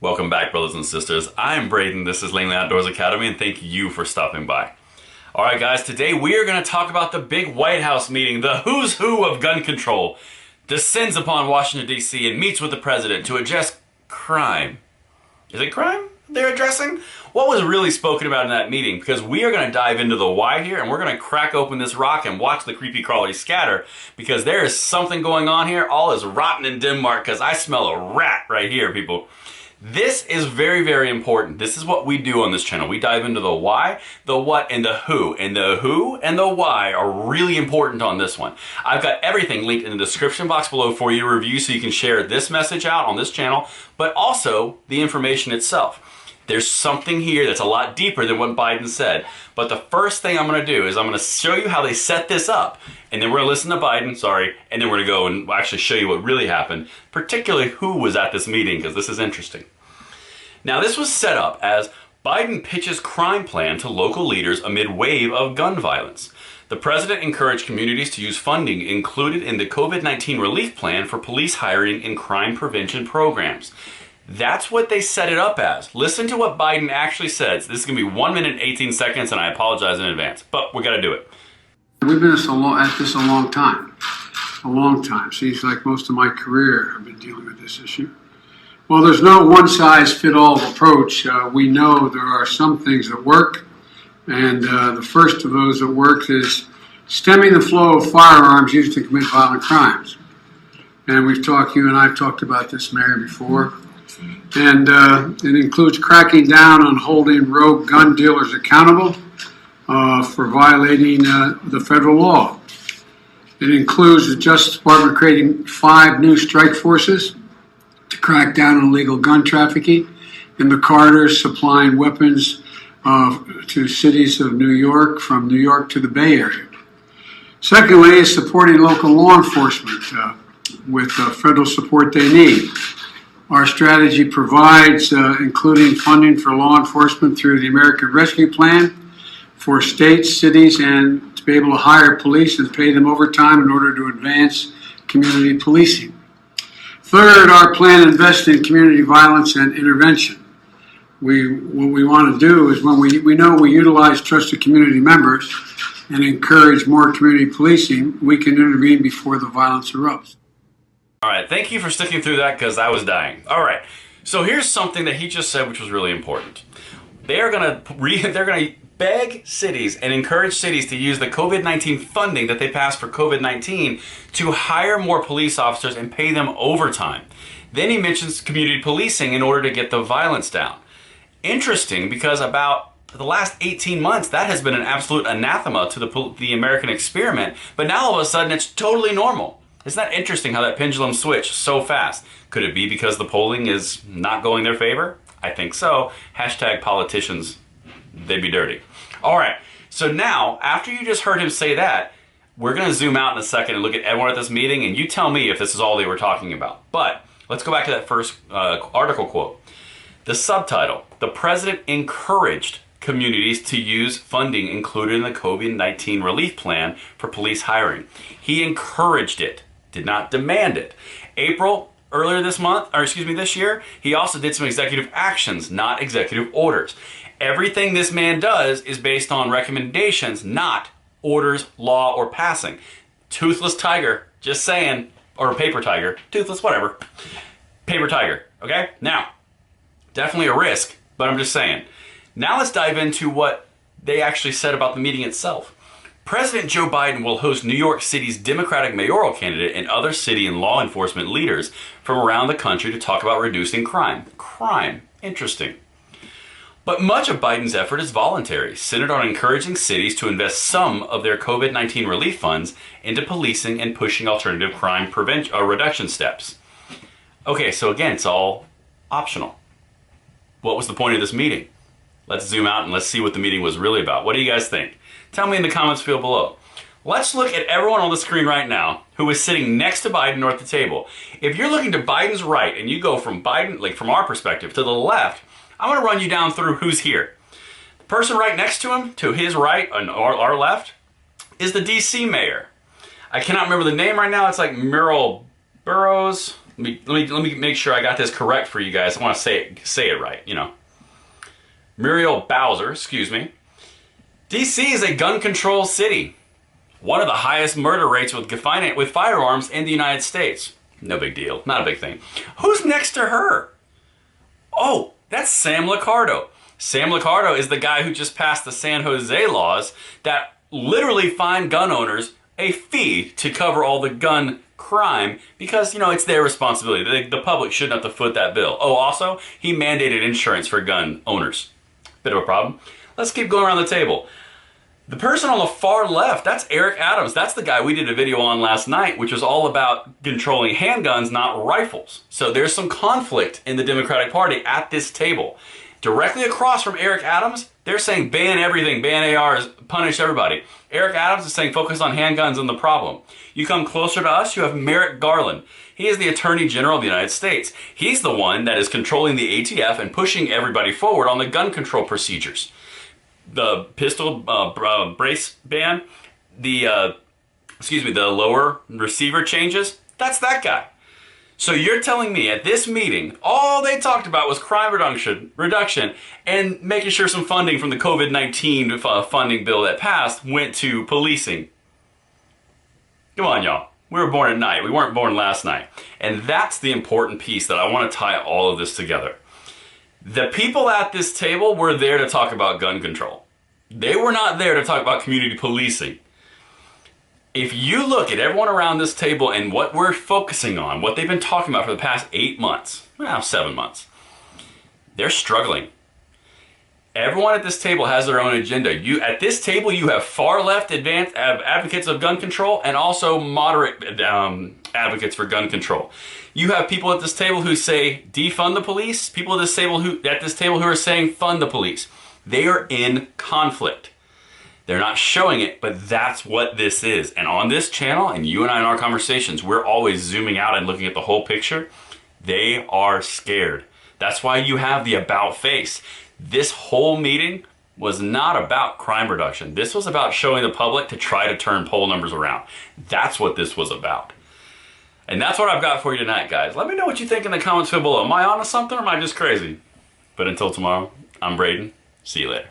Welcome back, brothers and sisters. I'm Braden, this is Langley Outdoors Academy, and thank you for stopping by. Alright guys, today we are going to talk about the big White House meeting. The who's who of gun control descends upon Washington, D.C. and meets with the president to address crime. Is it crime they're addressing? What was really spoken about in that meeting? Because we are going to dive into the why here, and we're going to crack open this rock and watch the creepy crawlies scatter, because there is something going on here. All is rotten in Denmark, because I smell a rat right here, people. This is very, very important. This is what we do on this channel. We dive into the why, the what, and the who. And the who and the why are really important on this one. I've got everything linked in the description box below for you to review so you can share this message out on this channel, but also the information itself. There's something here that's a lot deeper than what Biden said. But the first thing I'm going to do is I'm going to show you how they set this up. And then we're going to listen to Biden, and then we're going to go and actually show you what really happened, particularly who was at this meeting, because this is interesting. Now, this was set up as Biden pitches crime plan to local leaders amid wave of gun violence. The president encouraged communities to use funding included in the COVID-19 relief plan for police hiring and crime prevention programs. That's what they set it up as. Listen to what Biden actually says. This is going to be 1 minute and 18 seconds, and I apologize in advance, but we got to do it. We've been at this a long time. A long time. Seems like most of my career I've been dealing with this issue. Well, there's no one-size-fits-all approach. We know there are some things that work, and the first of those that works is stemming the flow of firearms used to commit violent crimes. And you and I have talked about this, Mayor, before. And it includes cracking down on holding rogue gun dealers accountable for violating the federal law. It includes the Justice Department creating 5 new strike forces to crack down on illegal gun trafficking, and the Carters supplying weapons to cities of New York, from New York to the Bay Area. Secondly, is supporting local law enforcement with federal support they need. Our strategy provides including funding for law enforcement through the American Rescue Plan for states, cities, and to be able to hire police and pay them overtime in order to advance community policing. Third, our plan invests in community violence and intervention. What we want to do is, when we know we utilize trusted community members and encourage more community policing, we can intervene before the violence erupts. All right, thank you for sticking through that, because I was dying. All right, so here's something that he just said, which was really important. They're gonna beg cities and encourage cities to use the COVID-19 funding that they passed for COVID-19 to hire more police officers and pay them overtime. Then he mentions community policing in order to get the violence down. Interesting, because about the last 18 months, that has been an absolute anathema to the American experiment, but now all of a sudden it's totally normal. Isn't that interesting how that pendulum switched so fast? Could it be because the polling is not going their favor? I think so. Hashtag politicians, they'd be dirty. All right, so now, after you just heard him say that, we're going to zoom out in a second and look at everyone at this meeting, and you tell me if this is all they were talking about. But let's go back to that first article quote. The subtitle: the president encouraged communities to use funding included in the COVID-19 relief plan for police hiring. He encouraged it, did not demand it. Earlier this year, he also did some executive actions, not executive orders. Everything this man does is based on recommendations, not orders, law, or passing. Toothless tiger, just saying, or paper tiger, toothless, whatever. Paper tiger, okay? Now, definitely a risk, but I'm just saying. Now let's dive into what they actually said about the meeting itself. President Joe Biden will host New York City's Democratic mayoral candidate and other city and law enforcement leaders from around the country to talk about reducing crime. Crime, interesting. But much of Biden's effort is voluntary, centered on encouraging cities to invest some of their COVID-19 relief funds into policing and pushing alternative crime reduction steps. Okay, so again, it's all optional. What was the point of this meeting? Let's zoom out and let's see what the meeting was really about. What do you guys think? Tell me in the comments field below. Let's look at everyone on the screen right now who is sitting next to Biden or at the table. If you're looking to Biden's right and you go from Biden, like from our perspective, to the left, I'm going to run you down through who's here. The person right next to him, to his right, and our left, is the DC mayor. I cannot remember the name right now. It's like Muriel Burrows. let me make sure I got this correct for you guys. I want to say it right, you know. Muriel Bowser, excuse me. DC is a gun control city. One of the highest murder rates with firearms in the United States. No big deal, not a big thing. Who's next to her? Oh, that's Sam Liccardo. Sam Liccardo is the guy who just passed the San Jose laws that literally fine gun owners a fee to cover all the gun crime because, you know, it's their responsibility. The public shouldn't have to foot that bill. Oh, also, he mandated insurance for gun owners. Bit of a problem. Let's keep going around the table. The person on the far left, that's Eric Adams. That's the guy we did a video on last night, which was all about controlling handguns, not rifles. So there's some conflict in the Democratic Party at this table. Directly across from Eric Adams, they're saying ban everything, ban ARs, punish everybody. Eric Adams is saying focus on handguns and the problem. You come closer to us, you have Merrick Garland. He is the Attorney General of the United States. He's the one that is controlling the ATF and pushing everybody forward on the gun control procedures. The pistol brace ban, the lower receiver changes, that's that guy. So you're telling me at this meeting, all they talked about was crime reduction and making sure some funding from the COVID-19 funding bill that passed went to policing. Come on, y'all. We were born at night. We weren't born last night. And that's the important piece that I want to tie all of this together. The people at this table were there to talk about gun control. They were not there to talk about community policing. If you look at everyone around this table and what we're focusing on, what they've been talking about for the past 8 months, well, 7 months, they're struggling. Everyone at this table has their own agenda. At this table, you have far left advocates of gun control and also moderate advocates for gun control. You have people at this table who say defund the police, people at this table who are saying fund the police. They are in conflict. They're not showing it, but that's what this is. And on this channel, and you and I in our conversations, we're always zooming out and looking at the whole picture. They are scared. That's why you have the about face. This whole meeting was not about crime reduction. This was about showing the public to try to turn poll numbers around. That's what this was about. And that's what I've got for you tonight, guys. Let me know what you think in the comments below. Am I onto something or am I just crazy? But until tomorrow, I'm Braden. See you later.